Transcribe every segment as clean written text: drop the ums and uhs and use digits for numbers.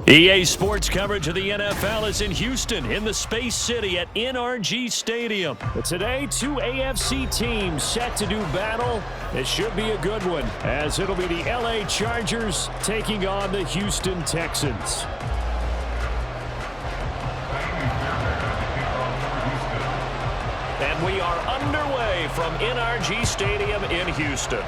EA Sports coverage of the NFL is in Houston, in the Space City at NRG Stadium. But today, two AFC teams set to do battle. It should be a good one, as it'll be the LA Chargers taking on the Houston Texans. And we are underway from NRG Stadium in Houston.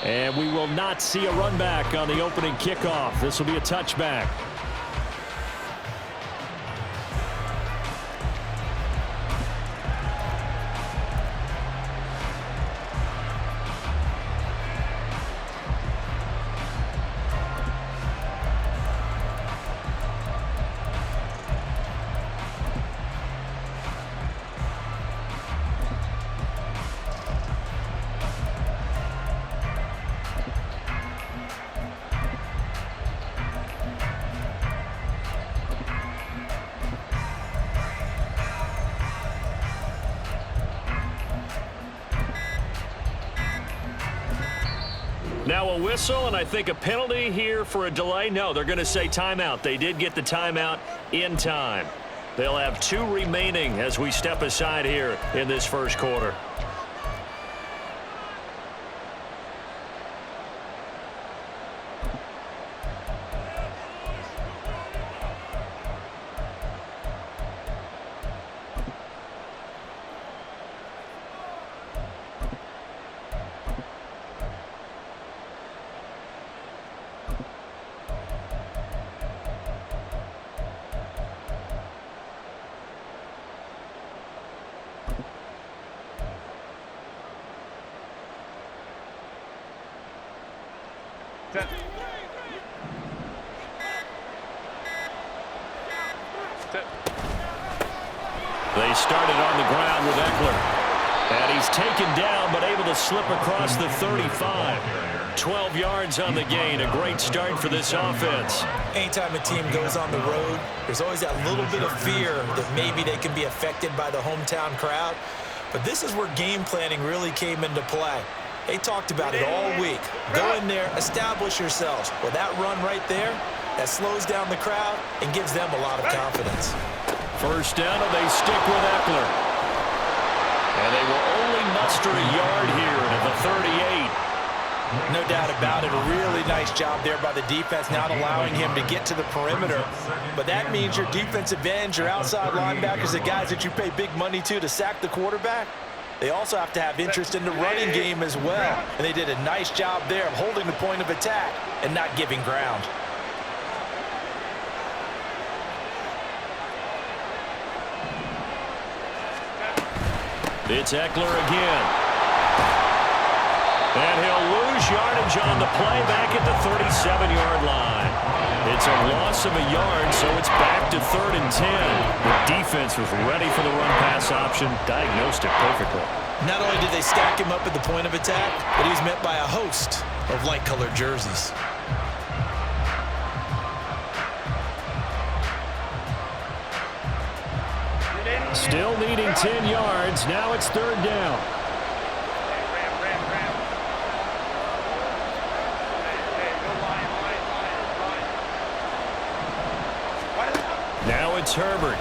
And we will not see a run back on the opening kickoff. This will be a touchback. Now a whistle, and I think a penalty here for a delay. No, they're going to say timeout. They did get the timeout in time. They'll have two remaining as we step aside here in this first quarter. They started on the ground with Eckler. And he's taken down, but able to slip across the 35. 12 yards on the gain. A great start for this offense. Anytime a team goes on the road, there's always that little bit of fear that maybe they can be affected by the hometown crowd. But this is where game planning really came into play. They talked about it all week. Go in there, establish yourselves. Well, that run right there, that slows down the crowd and gives them a lot of confidence. First down, and they stick with Eckler. And they will only muster a yard here at the 38. No doubt about it. A really nice job there by the defense, not allowing him to get to the perimeter. But that means your defensive ends, your outside linebackers, the guys that you pay big money to sack the quarterback, they also have to have interest in the running game as well. And they did a nice job there of holding the point of attack and not giving ground. It's Eckler again. And he'll lose yardage on the play back at the 37-yard line. It's a loss of a yard, so it's back to 3rd and 10. The defense was ready for the run-pass option, diagnosed it perfectly. Not only did they stack him up at the point of attack, but he was met by a host of light-colored jerseys. Still needing 10 yards. Now it's 3rd down. Now it's Herbert.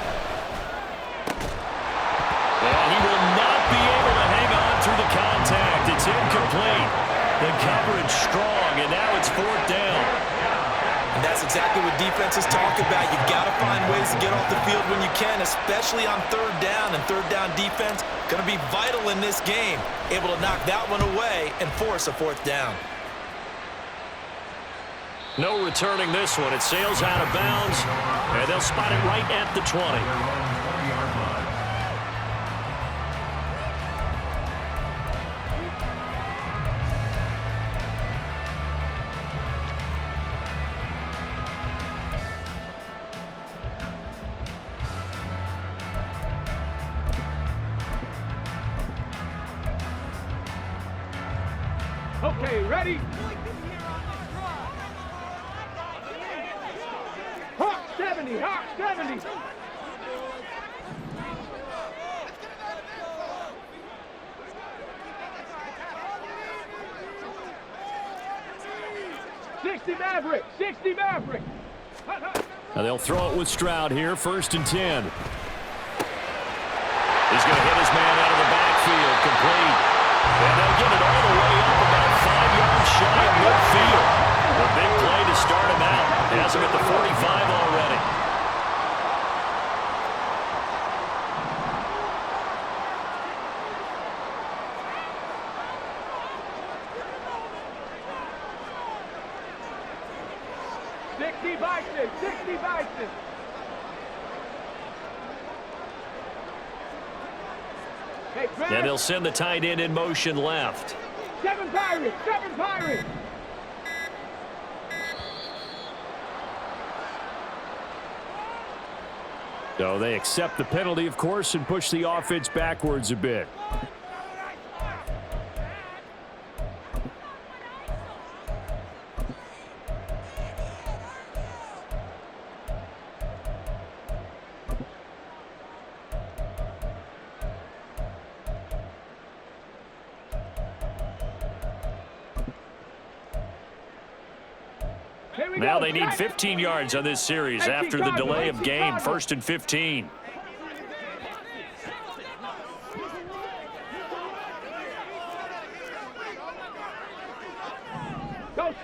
And he will not be able to hang on through the contact. It's incomplete. The coverage strong, and now it's 4th down. And that's exactly what defenses talk about. You've got to find ways to get off the field when you can, especially on 3rd down. And 3rd down defense going to be vital in this game. Able to knock that one away and force a 4th down. No returning this one. It sails out of bounds, and they'll spot it right at the 20. Okay, ready? Hawk 70, Hawk 70. 60 Maverick. 60 Maverick. Now they'll throw it with Stroud here, 1st and 10. He's going to hit his man out of the backfield, complete. And they'll get it all the way up about 5 yards shy of midfield. The big play to start him out. Has him at the 45 already. And they'll send the tight end in motion left. 7 Pirates! 7 Pirates! So they accept the penalty, of course, and push the offense backwards a bit. Now they need 15 yards on this series after the delay of game. 1st and 15.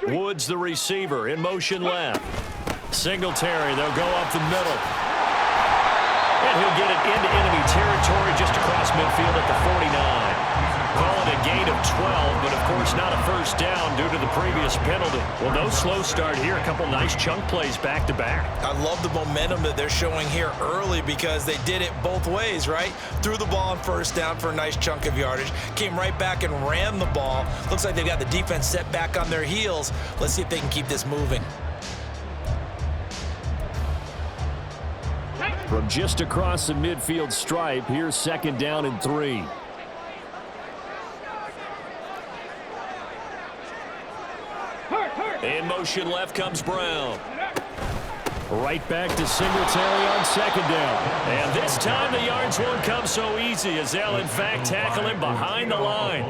Woods the receiver in motion left. Singletary, they'll go up the middle. And he'll get it into enemy territory just across midfield at the 49. Call it a gain of 12, but of course not a first down due to the previous penalty. Well, no slow start here. A couple nice chunk plays back to back. I love the momentum that they're showing here early because they did it both ways, right? Threw the ball on 1st down for a nice chunk of yardage. Came right back and ran the ball. Looks like they've got the defense set back on their heels. Let's see if they can keep this moving. From just across the midfield stripe, here's 2nd down and 3. In motion left comes Brown. Right back to Singletary on 2nd down. And this time the yards won't come so easy as they'll in fact tackle him behind the line.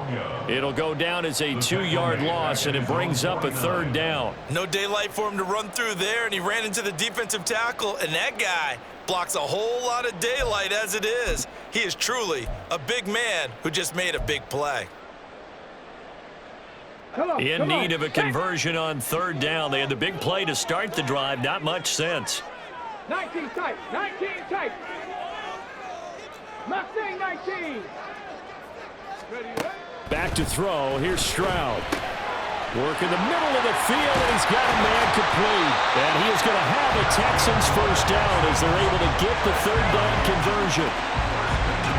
It'll go down as a 2-yard loss, and it brings up a 3rd down. No daylight for him to run through there, and he ran into the defensive tackle, and that guy blocks a whole lot of daylight as it is. He is truly a big man who just made a big play. In need of a conversion on 3rd down. They had the big play to start the drive. Not much sense. 19 tight. 19 tight. Mustang 19. Back to throw. Here's Stroud. Work in the middle of the field, and he's got a man complete. And he is going to have a Texans first down as they're able to get the 3rd down conversion.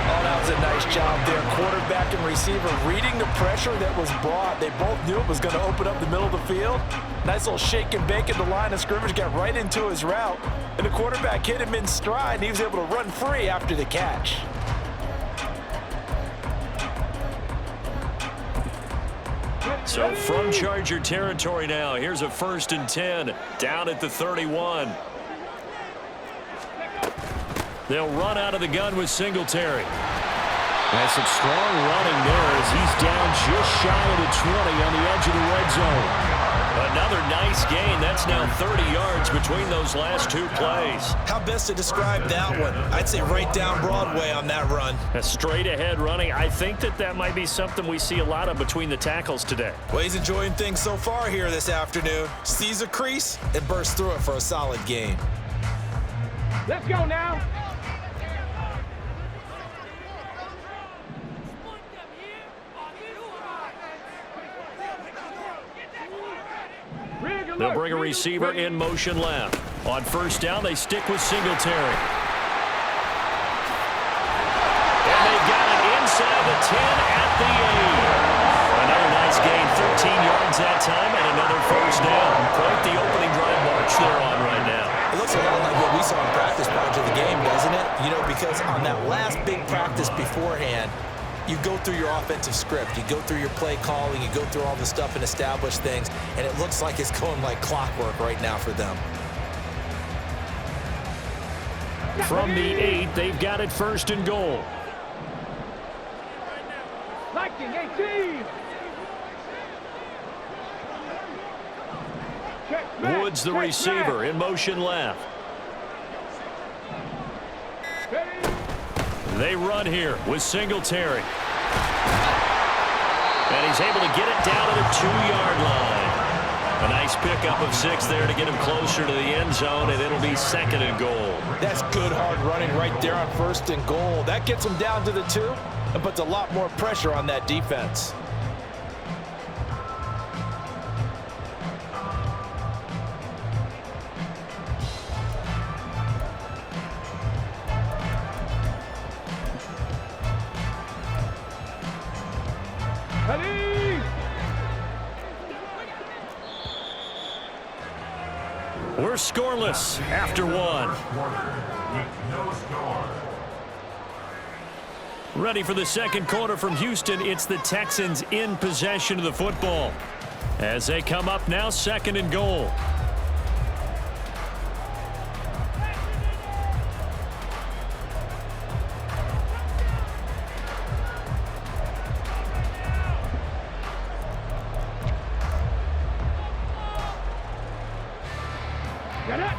Oh, that was a nice job there. Quarterback and receiver reading the pressure that was brought. They both knew it was going to open up the middle of the field. Nice little shake and bake at the line of scrimmage. Got right into his route. And the quarterback hit him in stride, and he was able to run free after the catch. So from Charger territory now, here's a 1st and 10 down at the 31. They'll run out of the gun with Singletary. That's some strong running there as he's down just shy of the 20 on the edge of the red zone. Another nice gain. That's now 30 yards between those last 2 plays. How best to describe that one? I'd say right down Broadway on that run. A straight ahead running. I think that might be something we see a lot of between the tackles today. Well, he's enjoying things so far here this afternoon. Sees a crease and bursts through it for a solid gain. Let's go now. They'll bring a receiver in motion left. On 1st down, they stick with Singletary. And they got it inside the 10 at the 8. Another nice gain, 13 yards that time, and another 1st down. Quite the opening drive march they're on right now. It looks a lot like what we saw in practice prior to the game, doesn't it? You know, because on that last big practice beforehand, you go through your offensive script, you go through your play calling, you go through all the stuff and establish things, and it looks like it's going like clockwork right now for them. From the 8, they've got it 1st and goal. Liking 18. Woods, the receiver, in motion left. They run here with Singletary. And he's able to get it down to the 2-yard line. A nice pickup of 6 there to get him closer to the end zone, and it'll be 2nd and goal. That's good hard running right there on 1st and goal. That gets him down to the 2 and puts a lot more pressure on that defense. We're scoreless after 1. Ready for the 2nd quarter from Houston. It's the Texans in possession of the football as they come up now 2nd and goal. Get it.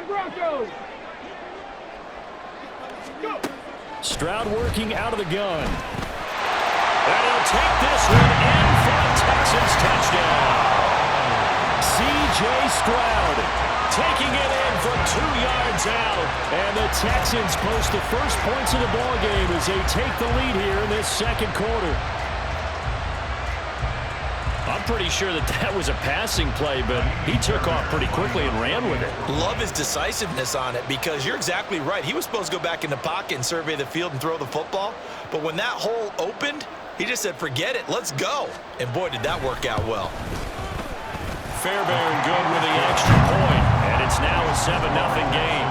Broncos. Go. Stroud working out of the gun. And he'll take this one in for a Texans touchdown. C.J. Stroud taking it in from 2 yards out. And the Texans post the first points of the ballgame as they take the lead here in this 2nd quarter. I'm pretty sure that was a passing play, but he took off pretty quickly and ran with it. Love his decisiveness on it because you're exactly right. He was supposed to go back in the pocket and survey the field and throw the football. But when that hole opened, he just said, forget it, let's go. And boy, did that work out well. Fairbairn good with the extra point, and it's now a 7-0 game.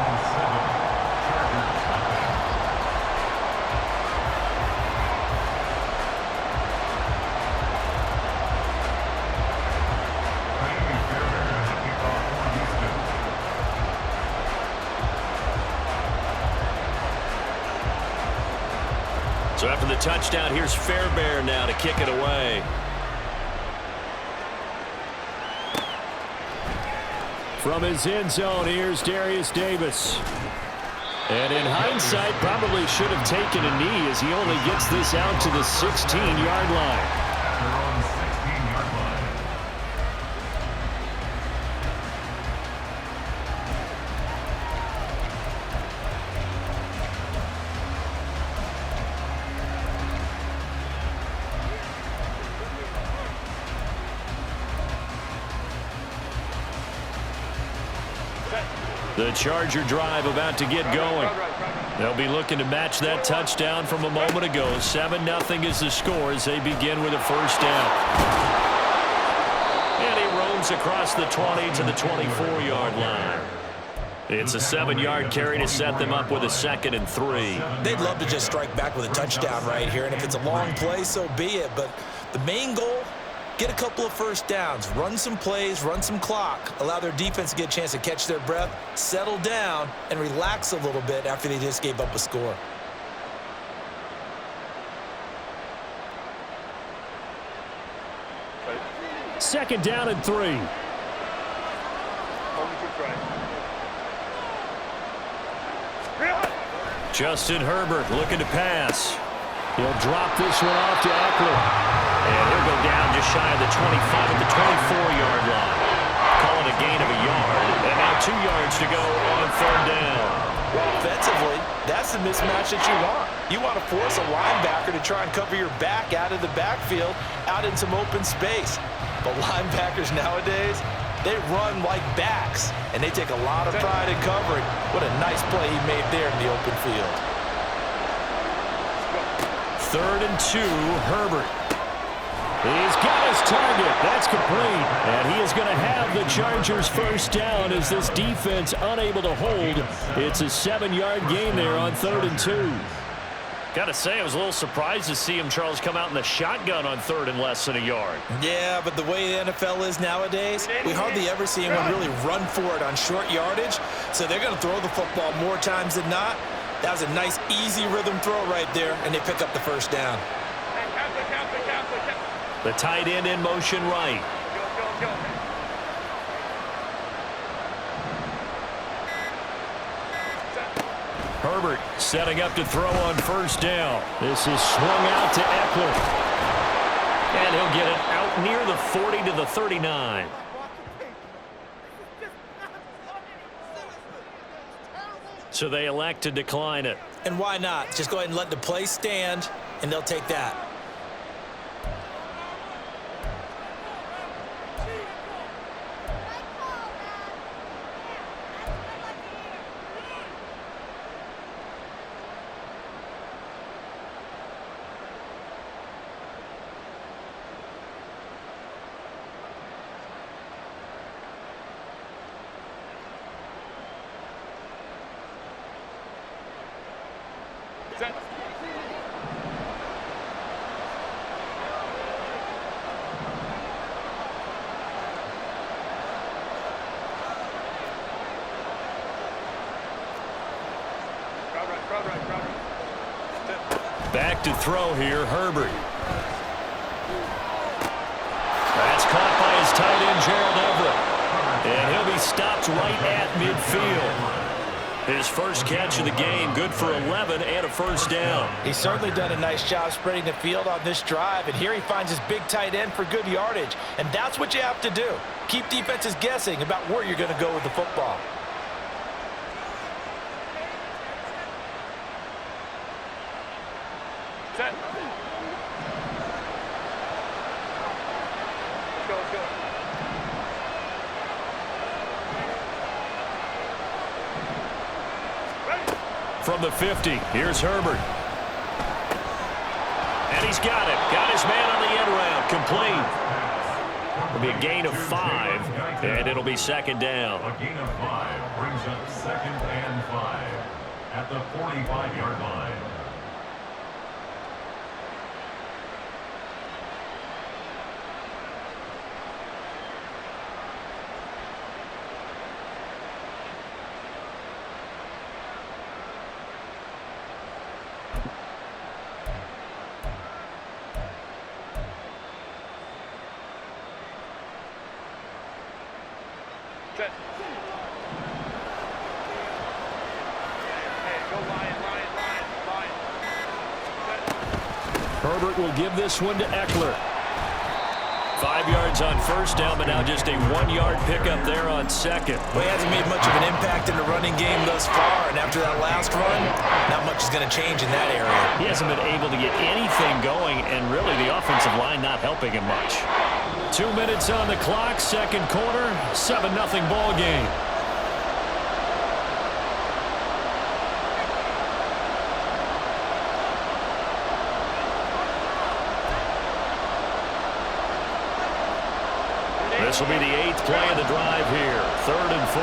So after the touchdown, here's Fairbairn now to kick it away. From his end zone, here's Darius Davis. And in hindsight, probably should have taken a knee as he only gets this out to the 16-yard line. The Charger drive about to get going. They'll be looking to match that touchdown from a moment ago. 7-0 is the score as they begin with a first down. And he roams across the 20 to the 24-yard line. It's a 7-yard carry to set them up with a 2nd and 3. They'd love to just strike back with a touchdown right here, and if it's a long play, so be it. But the main goal, get a couple of first downs, run some plays, run some clock, allow their defense to get a chance to catch their breath, settle down, and relax a little bit after they just gave up a score. Second down and 3. Justin Herbert looking to pass. He'll drop this one off to Eckler. And he'll go down just shy of the 25 at the 24-yard line. Call it a gain of a yard. And now 2 yards to go on 3rd down. Offensively, that's the mismatch that you want. You want to force a linebacker to try and cover your back out of the backfield, out in some open space. But linebackers nowadays, they run like backs, and they take a lot of pride in covering. What a nice play he made there in the open field. 3rd and 2, Herbert. He's got his target. That's complete. And he is going to have the Chargers first down as this defense unable to hold. It's a 7-yard gain there on 3rd and 2. Got to say, I was a little surprised to see him, Charles, come out in the shotgun on 3rd and less than a yard. Yeah, but the way the NFL is nowadays, we hardly ever see anyone really run for it on short yardage, so they're going to throw the football more times than not. That was a nice, easy rhythm throw right there, and they pick up the first down. The tight end in motion right. Herbert setting up to throw on 1st down. This is swung out to Eckler. And he'll get it out near the 40 to the 39. So they elect to decline it. And why not? Just go ahead and let the play stand, and they'll take that. Back to throw here, Herbert. That's caught by his tight end, Gerald Everett. And he'll be stopped right at midfield. His first catch of the game, good for 11 and a 1st down. He's certainly done a nice job spreading the field on this drive, and here he finds his big tight end for good yardage. And that's what you have to do. Keep defenses guessing about where you're going to go with the football. Set. Let's go. From the 50, here's Herbert. And he's got it. Got his man on the end round. Complete. It'll be a gain of 5, and it'll be 2nd down. A gain of 5 brings up 2nd and 5 at the 45-yard line. Set. Hey, go Lion. Herbert will give this one to Eckler. 5 yards on 1st down, but now just a 1-yard pickup there on 2nd. Well, he hasn't made much of an impact in the running game thus far, and after that last run, not much is going to change in that area. He hasn't been able to get anything going, and really the offensive line not helping him much. 2 minutes on the clock, 2nd quarter, 7-0 ball game. This will be the 8th play of the drive here. 3rd and 4.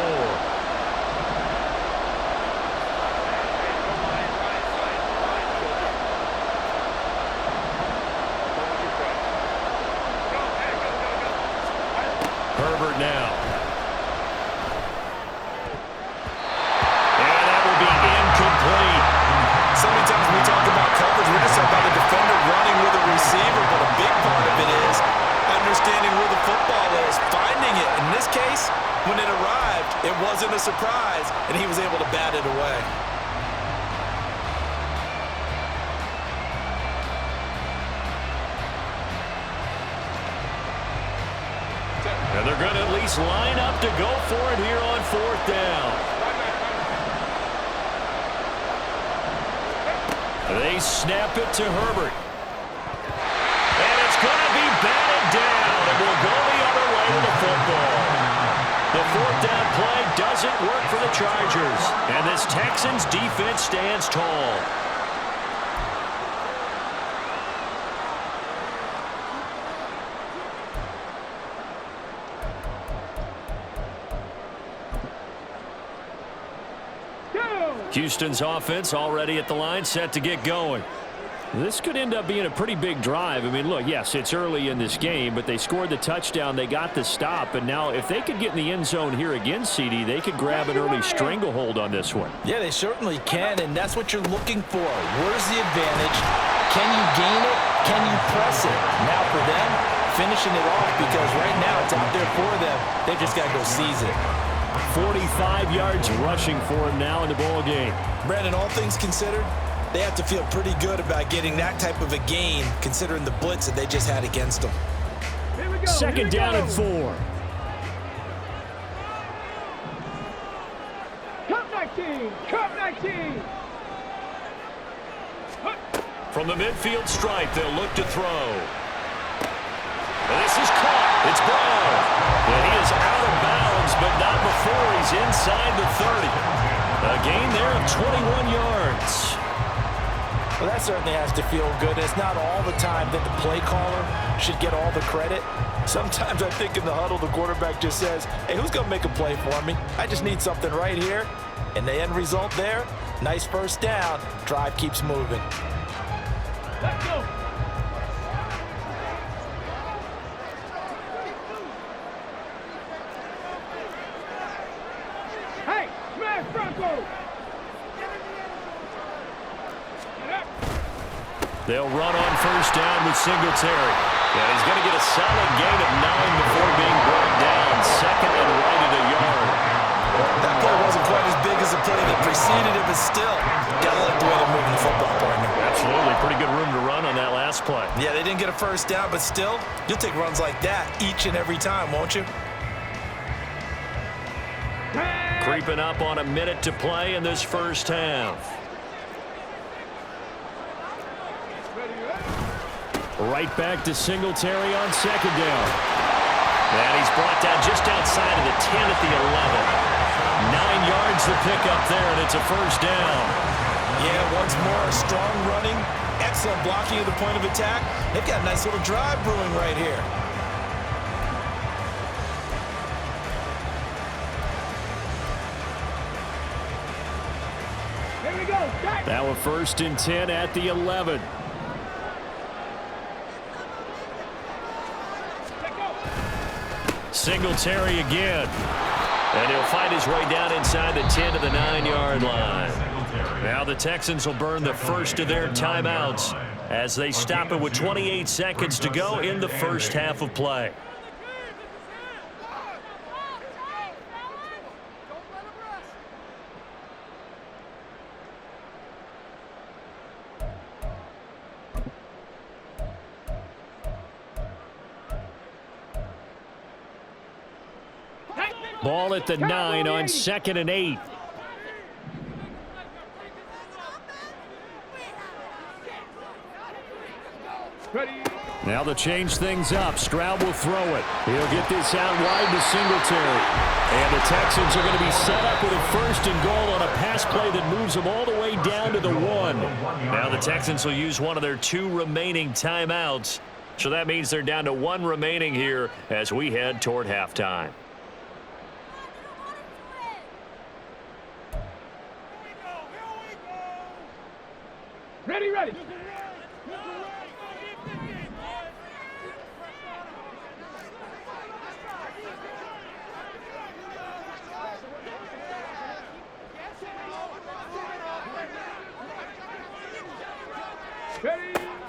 Herbert now. And that will be incomplete. So many times when we talk about coverage, we're just talking about the defender running with a receiver, but a big part of it is understanding where the football is, finding it. In this case, when it arrived, it wasn't a surprise, and he was able to bat it away. And they're going to at least line up to go for it here on 4th down. They snap it to Herbert. And it's going to be batted down. It will go the other way to the football. The 4th down play doesn't work for the Chargers. And this Texans defense stands tall. Houston's offense already at the line, set to get going. This could end up being a pretty big drive. I mean, look, yes, it's early in this game, but they scored the touchdown. They got the stop, and now if they could get in the end zone here again, CD, they could grab an early stranglehold on this one. Yeah, they certainly can, and that's what you're looking for. Where's the advantage? Can you gain it? Can you press it? Now for them, finishing it off, because right now it's out there for them. They just got to go seize it. 45 yards rushing for him now in the ball game. Brandon, all things considered, they have to feel pretty good about getting that type of a gain, considering the blitz that they just had against them. Second down and 4. Cup 19. Cup 19. From the midfield stripe, they'll look to throw. And this is caught. It's Brown. And he is out of bounds, but not before he's inside the 30. A gain there of 21 yards. Well, that certainly has to feel good. It's not all the time that the play caller should get all the credit. Sometimes I think in the huddle, the quarterback just says, hey, who's going to make a play for me? I just need something right here. And the end result there, nice first down. Drive keeps moving. Let's go. Hey, smash Broncos. They'll run on first down with Singletary. And he's going to get a solid gain of 9 before being brought down. Second and right at a yard. That play wasn't quite as big as the play that preceded it, but still, got to like the way they're moving the football, partner. Absolutely. Pretty good room to run on that last play. Yeah, they didn't get a first down, but still, you'll take runs like that each and every time, won't you? Creeping up on a minute to play in this first half. Right back to Singletary on second down. And he's brought down just outside of the 10 at the 11. 9 yards to pick up there, and it's a first down. Yeah, once more, strong running, excellent blocking at the point of attack. They've got a nice little drive brewing right here. Here we go. Now a first and 10 at the 11. Singletary again. And he'll find his way down inside the 10 to the 9-yard line. Now the Texans will burn the first of their timeouts as they stop it with 28 seconds to go in the first half of play. Ball at the 9 on second and 8. Now to change things up, Stroud will throw it. He'll get this out wide to Singletary. And the Texans are going to be set up with a first and goal on a pass play that moves them all the way down to the 1. Now the Texans will use one of their 2 remaining timeouts. So that means they're down to 1 remaining here as we head toward halftime. Ready, ready.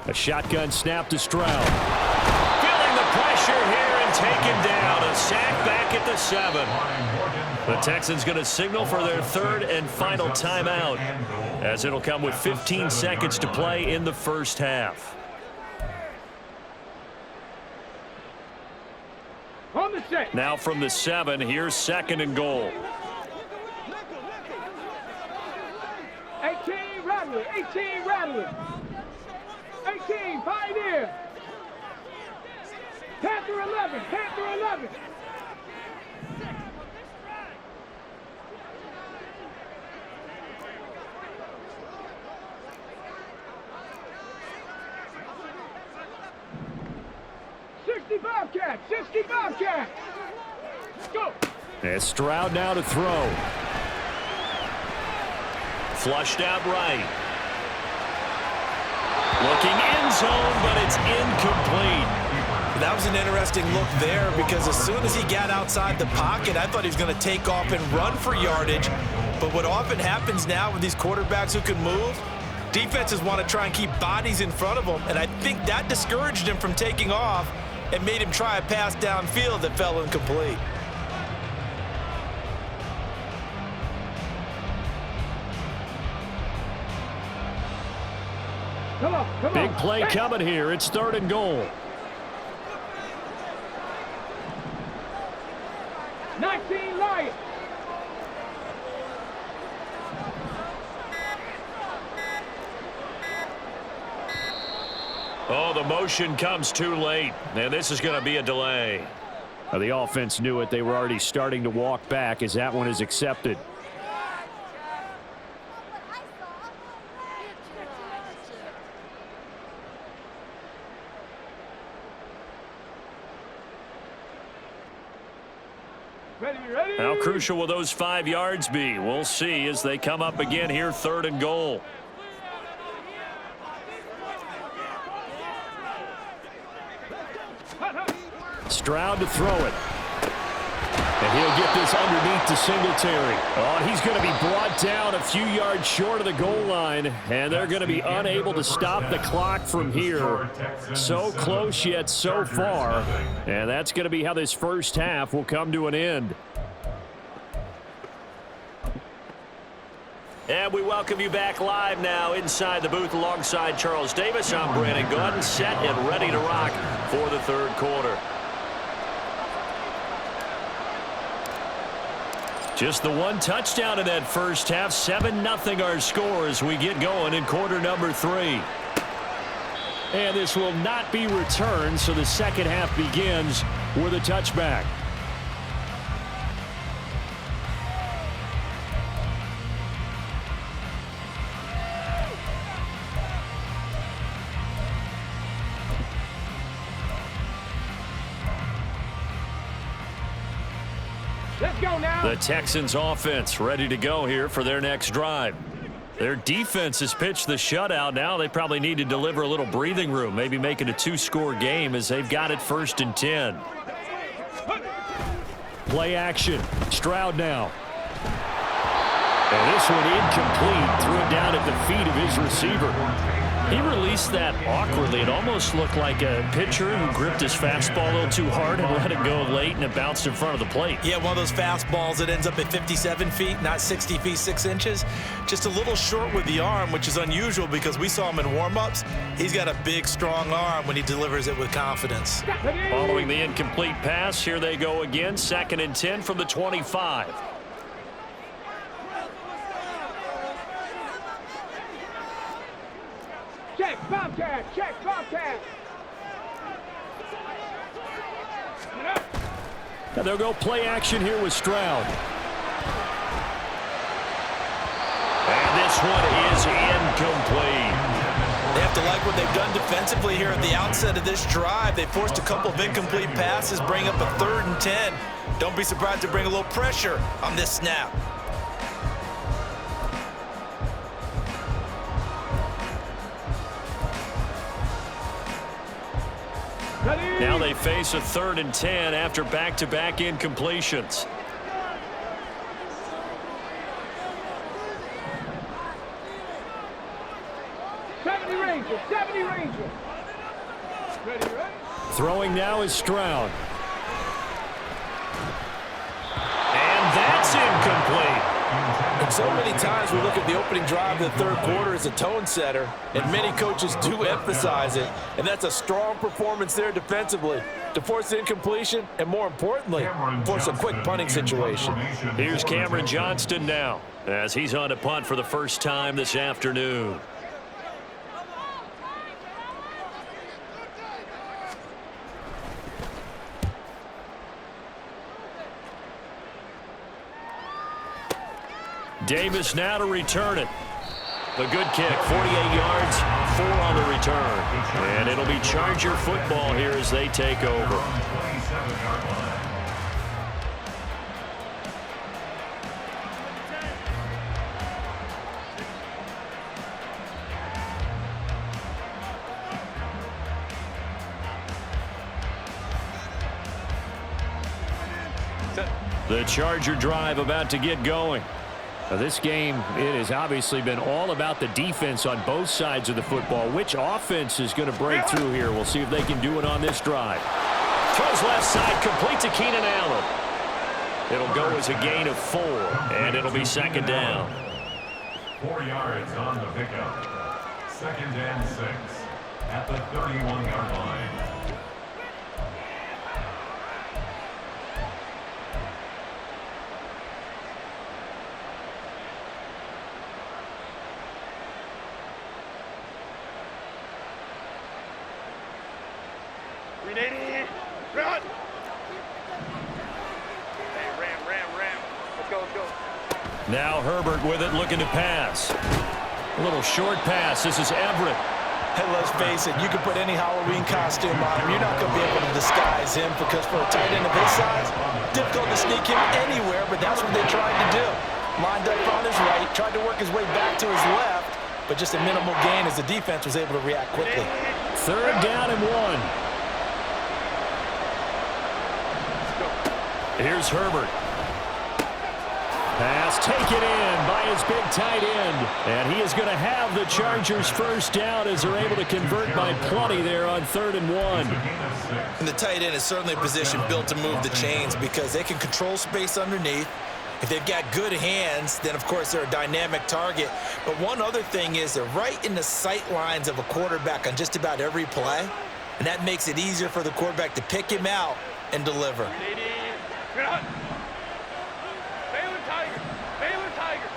A shotgun snap to Stroud. Feeling the pressure here and taken down. A sack back at the 7. The Texans going to signal for their 3rd and final timeout, as it'll come with 15 seconds to play in the first half. On the set. Now from the 7, here's second and goal. 18 Rattler, 18 Rattler. 18 Pioneer. Panther 11, Panther 11. Bobcat, 60 Bobcat. Let's go. And Stroud now to throw. flushed out right. Looking end zone, but it's incomplete. That was an interesting look there because as soon as he got outside the pocket, I thought he was going to take off and run for yardage. But what often happens now with these quarterbacks who can move, defenses want to try and keep bodies in front of them, and I think that discouraged him from taking off and made him try a pass downfield that fell incomplete. Come on. Big play coming here. It's 3rd and goal. 19 Lions. Oh, the motion comes too late, and this is going to be a delay. The offense knew it. They were already starting to walk back as that one is accepted. Ready. How crucial will those 5 yards be? We'll see as they come up again here, 3rd and goal. Stroud to throw it. And he'll get this underneath to Singletary. Oh, he's going to be brought down a few yards short of the goal line, and they're going to be unable to stop the clock from here. So close yet so far, and that's going to be how this first half will come to an end. And we welcome you back live now inside the booth alongside Charles Davis. I'm Brandon Gordon, set and ready to rock for the 3rd quarter. Just the one touchdown in that first half. 7-0 our score as we get going in quarter number 3. And this will not be returned, so the second half begins with a touchback. Let's go now. The Texans offense ready to go here for their next drive. Their defense has pitched the shutout. Now they probably need to deliver a little breathing room, maybe make it a 2-score game as they've got it 1st and 10. Play action. Stroud now. And this one incomplete. Threw it down at the feet of his receiver. He released that awkwardly. It almost looked like a pitcher who gripped his fastball a little too hard and let it go late, and it bounced in front of the plate. Yeah, one of those fastballs that ends up at 57 feet, not 60 feet, 6 inches. Just a little short with the arm, which is unusual because we saw him in warm-ups. He's got a big, strong arm when he delivers it with confidence. Following the incomplete pass, here they go again. 2nd and 10 from the 25. Check, Bobcat. Check, Bobcat. Now they'll go play action here with Stroud. And this one is incomplete. They have to like what they've done defensively here at the outset of this drive. They forced a couple of incomplete passes, bring up a 3rd and 10. Don't be surprised to bring a little pressure on this snap. Now they face a 3rd and 10 after back-to-back incompletions. '70 Rangers. Ready. Throwing now is Stroud. And that's incomplete. And so many times we look at the opening drive of the 3rd quarter as a tone setter, and many coaches do emphasize it, and that's a strong performance there defensively to force the incompletion and, more importantly, force a quick punting situation. Here's Cameron Johnston now as he's on to punt for the first time this afternoon. Davis now to return it. A good kick, 48 yards, 4 on the return. And it'll be Charger football here as they take over. The Charger drive about to get going. Now this game, it has obviously been all about the defense on both sides of the football. Which offense is going to break through here? We'll see if they can do it on this drive. Throws left side, complete to Keenan Allen. It'll go as a gain of 4, and it'll be second down. 4 yards on the pickup. Second and 6 at the 31-yard line. Run! Hey, ram. Let's go. Now Herbert with it, looking to pass. A little short pass. This is Everett. Hey, let's face it, you can put any Halloween costume on him. You're not going to be able to disguise him because for a tight end of his size, difficult to sneak him anywhere, but that's what they tried to do. Lined up on his right, tried to work his way back to his left, but just a minimal gain as the defense was able to react quickly. Third down and 1. Here's Herbert. Pass taken in by his big tight end. And he is going to have the Chargers first down as they're able to convert by plenty there on 3rd and 1. And the tight end is certainly a position built to move the chains because they can control space underneath. If they've got good hands, then of course they're a dynamic target. But one other thing is they're right in the sight lines of a quarterback on just about every play. And that makes it easier for the quarterback to pick him out and deliver. Baylor Tiger.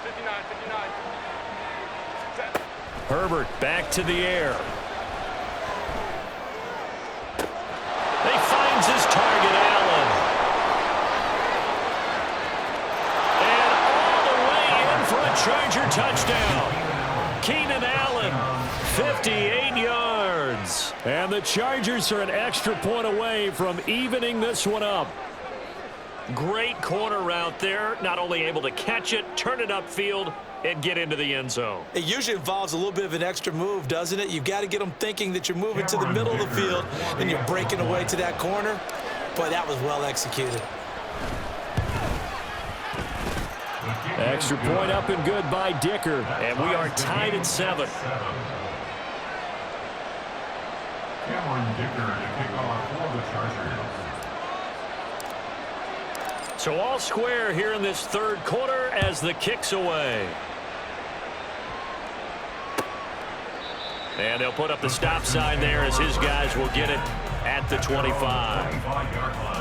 59. Set. Herbert back to the air. He finds his target, Allen. And all the way in for a Charger touchdown. Keenan Allen, 58 yards. And the Chargers are an extra point away from evening this one up. Great corner route there. Not only able to catch it, turn it upfield, and get into the end zone. It usually involves a little bit of an extra move, doesn't it? You've got to get them thinking that you're moving to the middle of the field and you're breaking away to that corner. Boy, that was well executed. Extra point up and good by Dicker, and we are tied at 7. Cameron Dicker to kick off for the Chargers. So all square here in this third quarter as the kick's away. And they'll put up the stop sign there as his guys will get it at the 25. 25-yard line.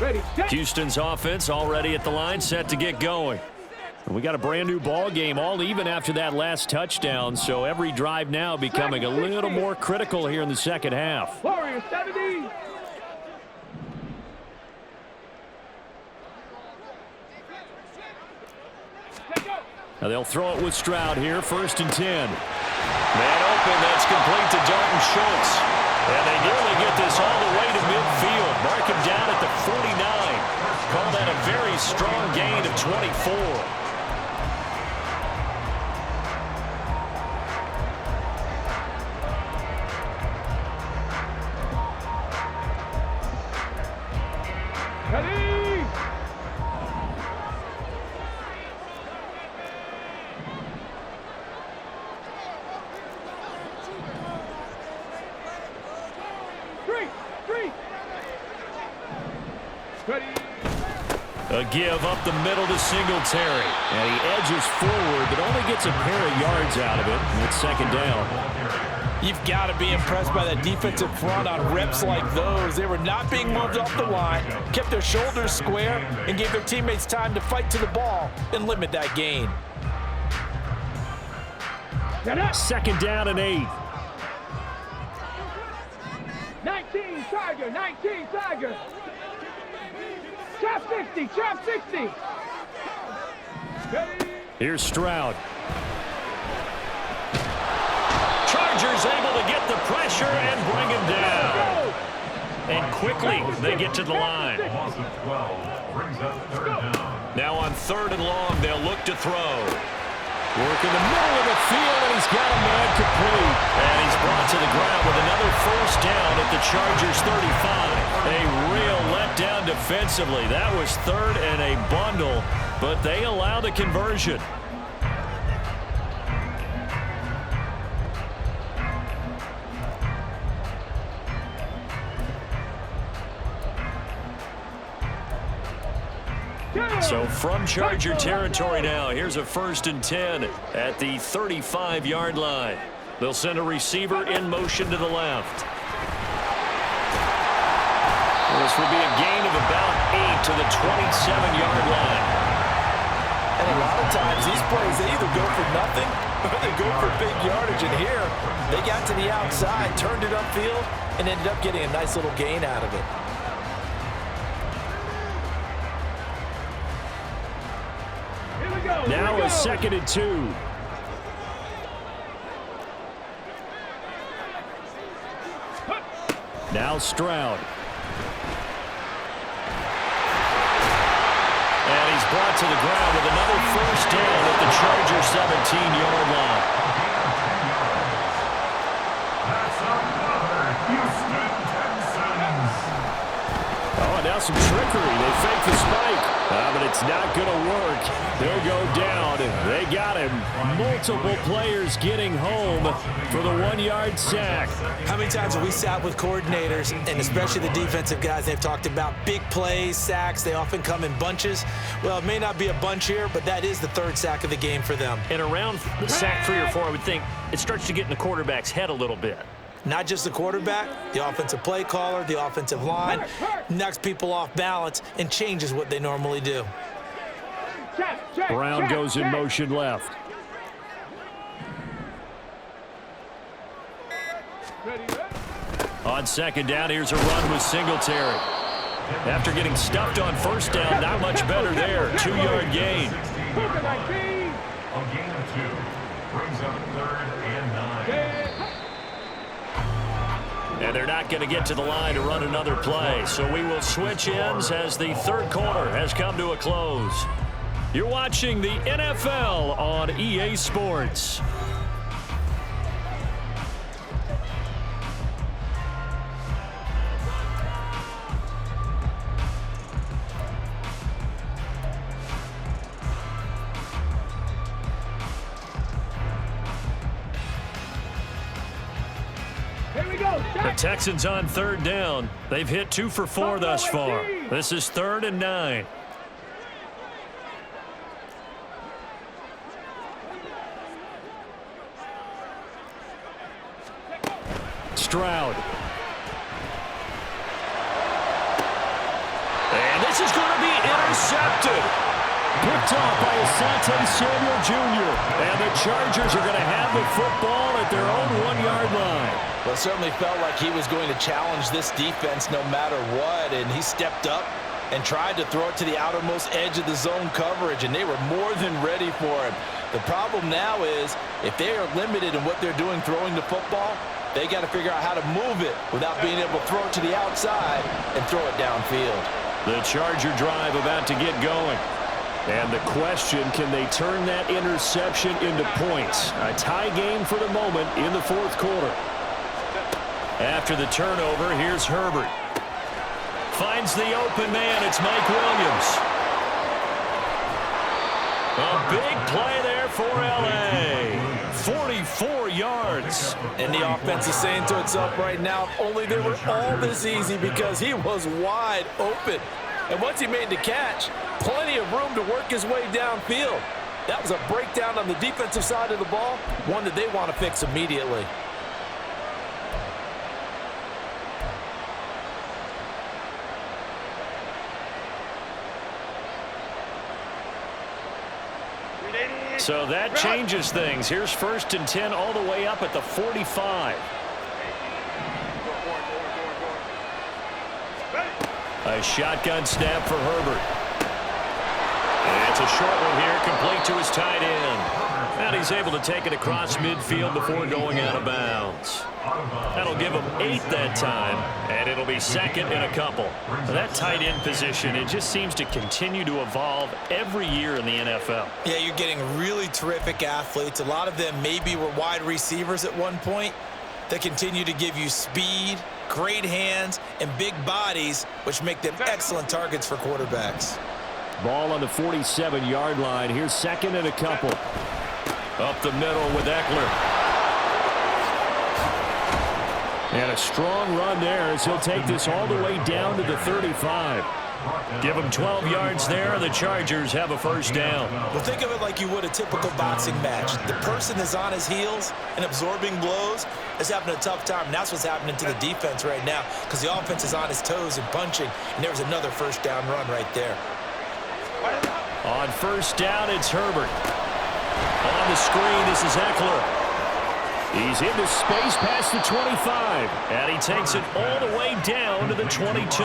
Ready, set. Houston's offense already at the line, set to get going. And we got a brand new ball game, all even after that last touchdown, so every drive now becoming a little more critical here in the second half. Warriors 70. Now they'll throw it with Stroud here, 1st and 10. Man open, that's complete to Dalton Schultz. And they nearly get this all the way to midfield. Mark him down at the 49. Call that a very strong gain of 24. Ready. Three. Ready. A give up the middle to Singletary. And he edges forward, but only gets a pair of yards out of it. And it's second down. You've got to be impressed by that defensive front on reps like those. They were not being moved off the line, kept their shoulders square, and gave their teammates time to fight to the ball and limit that gain. Second down and 8. 19 Tiger. Trap 60. Ready. Here's Stroud. Chargers able to get the pressure and bring him down. And quickly, they get to the line. Loss of 12 brings up third down. Now on 3rd and long, they'll look to throw. Work in the middle of the field, and he's got a man complete. And he's brought to the ground with another first down at the Chargers' 35. A real letdown defensively. That was 3rd and a bundle, but they allow the conversion. So from Charger territory now, here's a 1st and 10 at the 35-yard line. They'll send a receiver in motion to the left. This will be a gain of about 8 to the 27-yard line. And a lot of times these plays, they either go for nothing or they go for big yardage. And here, they got to the outside, turned it upfield, and ended up getting a nice little gain out of it. Now a 2nd and 2. Now Stroud. And he's brought to the ground with another first down at the Chargers' 17-yard line. That's another Houston Texans. Oh, and now some trickery. They fake the spike. But it's not going to work. They'll go down. They got him. Multiple players getting home for the 1-yard sack. How many times have we sat with coordinators, and especially the defensive guys, they've talked about big plays, sacks. They often come in bunches. Well, it may not be a bunch here, but that is the 3rd sack of the game for them. And around sack 3 or 4, I would think it starts to get in the quarterback's head a little bit. Not just the quarterback, the offensive play caller, the offensive line, knocks people off balance and changes what they normally do. Brown goes in motion left. On 2nd down, here's a run with Singletary. After getting stuffed on 1st down, not much better there. 2-yard gain. A gain of 2 brings up 3rd and 9. And they're not going to get to the line to run another play. So we will switch ends as the 3rd quarter has come to a close. You're watching the NFL on EA Sports. The Texans on 3rd down. They've hit 2 for 4 thus far. This is 3rd and 9. Stroud. And this is going to be intercepted. Picked off by Asante Samuel Jr. And the Chargers are going to have the football at their own 1-yard line. Well, it certainly felt like he was going to challenge this defense no matter what, and he stepped up and tried to throw it to the outermost edge of the zone coverage, and they were more than ready for him. The problem now is if they are limited in what they're doing throwing the football, they got to figure out how to move it without being able to throw it to the outside and throw it downfield. The Charger drive about to get going. And the question, can they turn that interception into points? A tie game for the moment in the 4th quarter. After the turnover, here's Herbert. Finds the open man. It's Mike Williams. A big play there for L.A. 44 yards. And the offense is saying to itself right now, if only they were all this easy, because he was wide open. And once he made the catch, plenty of room to work his way downfield. That was a breakdown on the defensive side of the ball, one that they want to fix immediately. So that changes things. Here's 1st and 10 all the way up at the 45. A shotgun snap for Herbert. And it's a short one here, complete to his tight end. And he's able to take it across midfield before going out of bounds. That'll give him 8 that time, and it'll be second in a couple. That tight end position, it just seems to continue to evolve every year in the NFL. Yeah, you're getting really terrific athletes. A lot of them maybe were wide receivers at one point. They continue to give you speed, great hands, and big bodies, which make them excellent targets for quarterbacks. Ball on the 47-yard line. Here's second and a couple. Up the middle with Eckler. And a strong run there as he'll take this all the way down to the 35. Give him 12 yards there. The Chargers have a first down. Well, think of it like you would a typical boxing match. The person is on his heels and absorbing blows is having a tough time. And that's what's happening to the defense right now because the offense is on his toes and punching. And there's another first down run right there. On first down, it's Herbert. On the screen, this is Eckler. He's into space past the 25, and he takes it all the way down to the 22.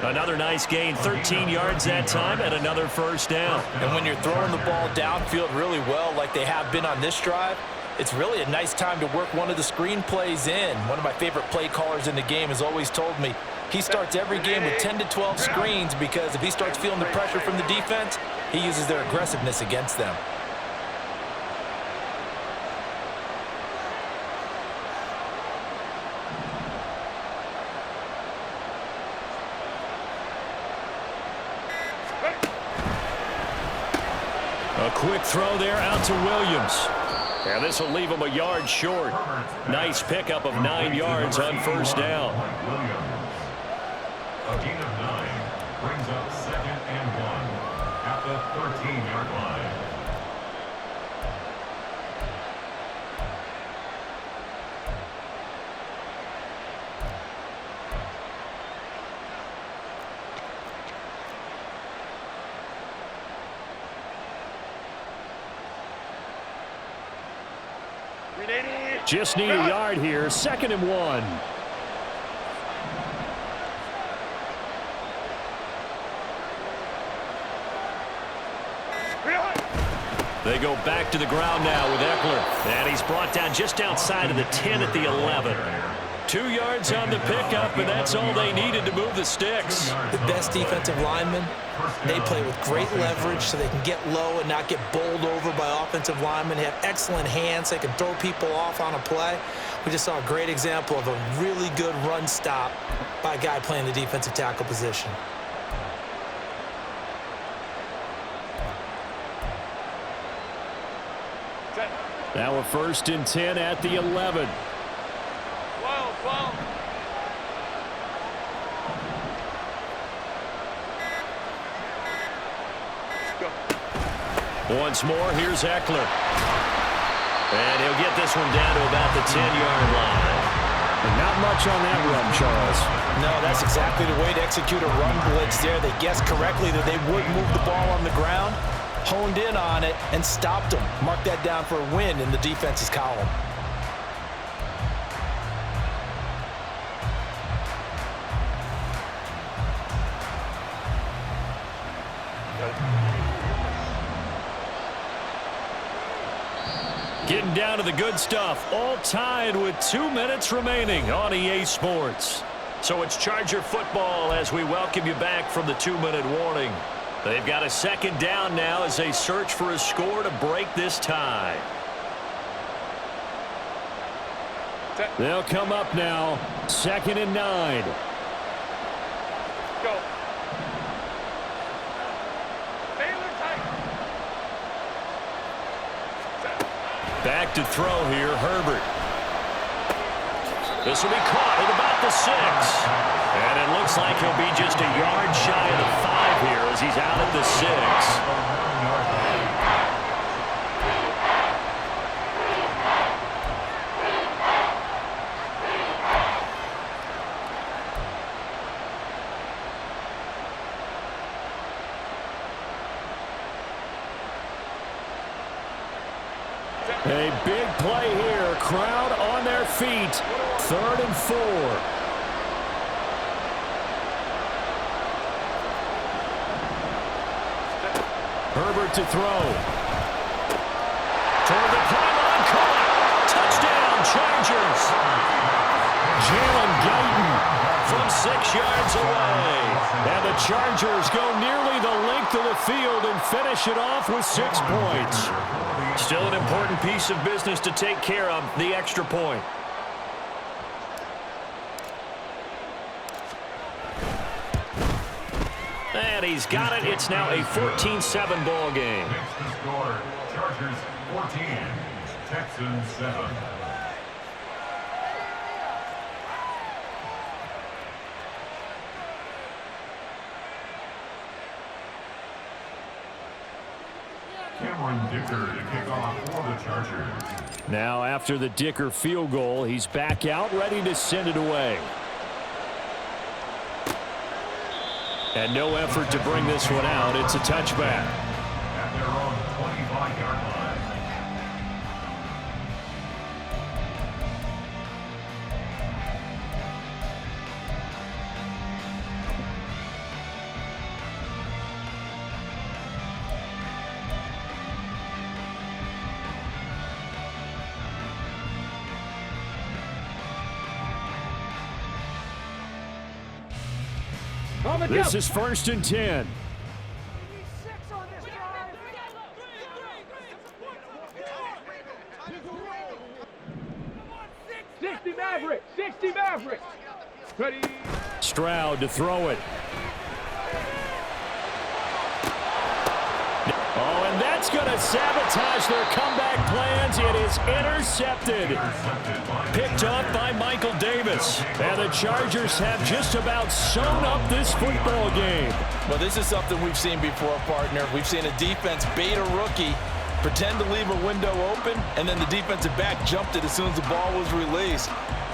Another nice gain, 13 yards that time, and another first down. And when you're throwing the ball downfield really well like they have been on this drive, it's really a nice time to work one of the screen plays in. One of my favorite play callers in the game has always told me he starts every game with 10 to 12 screens because if he starts feeling the pressure from the defense, he uses their aggressiveness against them. A quick throw there out to Williams. And this will leave him a yard short. Nice pickup of 9 yards on first down. A gain of 9 brings up second and 1 at the 13-yard line. Just need a yard here. Second and 1. They go back to the ground now with Eckler. And he's brought down just outside of the 10 at the 11. 2 yards on the pickup, and that's all they needed to move the sticks. The best defensive linemen, they play with great leverage so they can get low and not get bowled over by offensive linemen. They have excellent hands. They can throw people off on a play. We just saw a great example of a really good run stop by a guy playing the defensive tackle position. Now a first and 10 at the 11. Once more, here's Eckler. And he'll get this one down to about the 10-yard line. And not much on that run, Charles. No, that's exactly the way to execute a run blitz there. They guessed correctly that they would move the ball on the ground, honed in on it, and stopped them. Mark that down for a win in the defense's column. Getting down to the good stuff, all tied with 2 minutes remaining on EA Sports. So it's Charger football as we welcome you back from the 2-minute warning. They've got a second down now as they search for a score to break this tie. They'll come up now, 2nd and 9. Go. Back to throw here, Herbert. This will be caught at about the 6. And it looks like he'll be just a yard shy of the 5 here as he's out at the 6. A big play here. Crowd on their feet. 3rd and 4. Herbert to throw. Chargers. Jalen Guyton from 6 yards away. And the Chargers go nearly the length of the field and finish it off with 6 points. Still an important piece of business to take care of, the extra point. And he's got it. It's now a 14-7 ball game. Next to score, Chargers 14, Texans 7. Dicker to kick off for the Chargers. Now after the Dicker field goal, he's back out ready to send it away. And no effort to bring this one out. It's a touchback. At their own 25-yard line. This is 1st and 10. 60 Maverick, 60 Maverick. Ready. Stroud to throw it. Oh, and that's going to sabotage their comeback plans. It is intercepted. Picked up by Michael Davis. And the Chargers have just about sewn up this football game. Well, this is something we've seen before, partner. We've seen a defense bait a rookie, pretend to leave a window open, and then the defensive back jumped it as soon as the ball was released.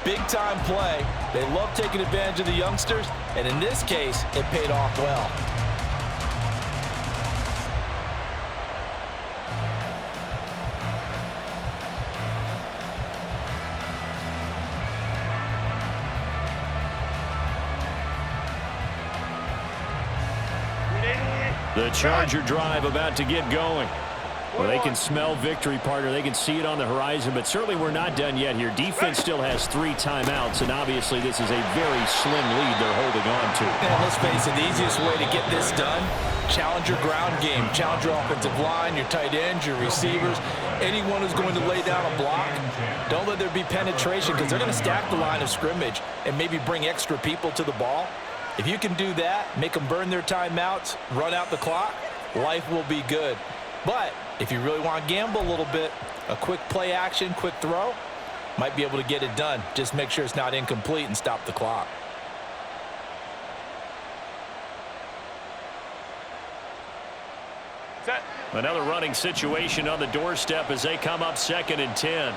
Big-time play. They love taking advantage of the youngsters, and in this case, it paid off well. The Charger drive about to get going. Well, they can smell victory, partner. They can see it on the horizon, but certainly we're not done yet here. Defense still has 3 timeouts, and obviously this is a very slim lead they're holding on to. And let's face it, the easiest way to get this done, challenge your ground game. Challenge your offensive line, your tight ends, your receivers, anyone who's going to lay down a block. Don't let there be penetration because they're going to stack the line of scrimmage and maybe bring extra people to the ball. If you can do that, make them burn their timeouts, run out the clock, life will be good. But if you really want to gamble a little bit, a quick play action, quick throw, might be able to get it done. Just make sure it's not incomplete and stop the clock. Set. Another running situation on the doorstep as they come up 2nd and 10.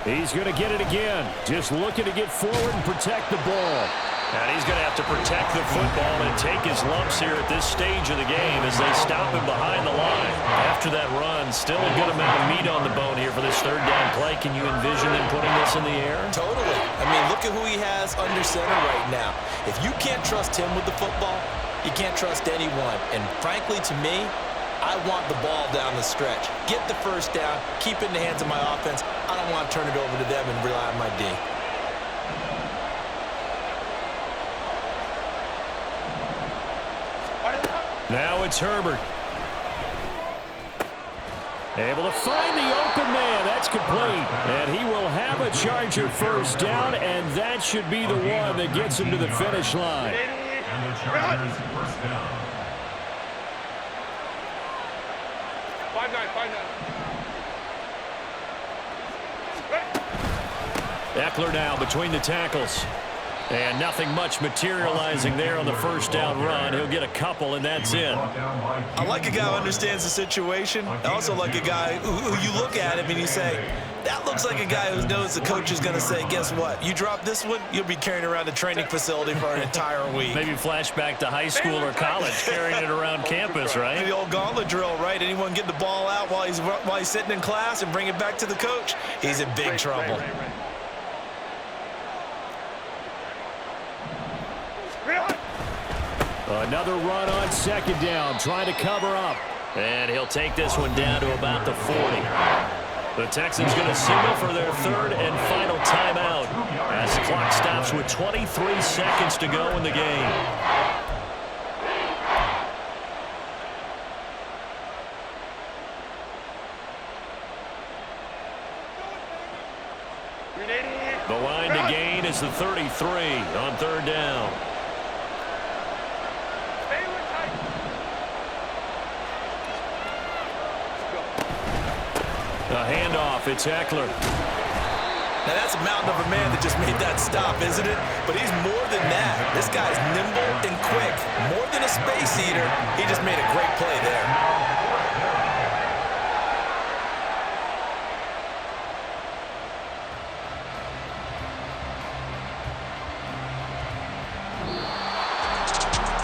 He's going to get it again. Just looking to get forward and protect the ball. And he's going to have to protect the football and take his lumps here at this stage of the game as they stop him behind the line. After that run, still a good amount of meat on the bone here for this 3rd down play. Can you envision them putting this in the air? Totally. I mean, look at who he has under center right now. If you can't trust him with the football, you can't trust anyone. And frankly, to me, I want the ball down the stretch. Get the 1st down, keep it in the hands of my offense. I don't want to turn it over to them and rely on my D. Now it's Herbert. Able to find the open man. That's complete. And he will have a Charger 1st down, and that should be the one that gets him to the finish line. And the Chargers 1st down. 5-9. Eckler now between the tackles. And nothing much materializing there on the 1st down run. He'll get a couple, and that's it. I like a guy who understands the situation. I also like a guy who you look at him and you say, that looks like a guy who knows the coach is going to say, guess what? You drop this one, you'll be carrying around a training facility for an entire week. Maybe flashback to high school or college, carrying it around campus, right? The old gauntlet drill, right? Anyone get the ball out while he's sitting in class and bring it back to the coach, he's in big trouble. Another run on second down, trying to cover up. And he'll take this one down to about the 40. The Texans going to signal for their third and final timeout as the clock stops with 23 seconds to go in the game. The line to gain is the 33 on third down. A handoff, it's Eckler. Now that's a mountain of a man that just made that stop, isn't it? But he's more than that. This guy's nimble and quick. More than a space eater. He just made a great play there.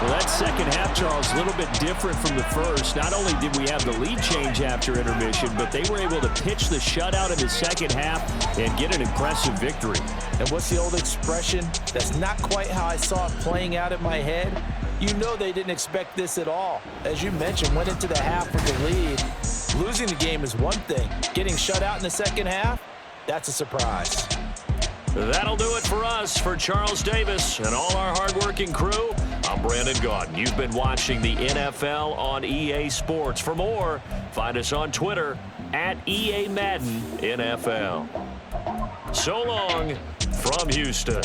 Well, that second half, Charles, a little bit different from the first. Not only did we have the lead change after intermission, but they were able to pitch the shutout in the second half and get an impressive victory. And what's the old expression? That's not quite how I saw it playing out in my head. You know they didn't expect this at all. As you mentioned, went into the half with the lead. Losing the game is one thing. Getting shut out in the second half, that's a surprise. That'll do it for us. For Charles Davis and all our hardworking crew, I'm Brandon Gaudin. You've been watching the NFL on EA Sports. For more, find us on Twitter at EA Madden NFL. So long from Houston.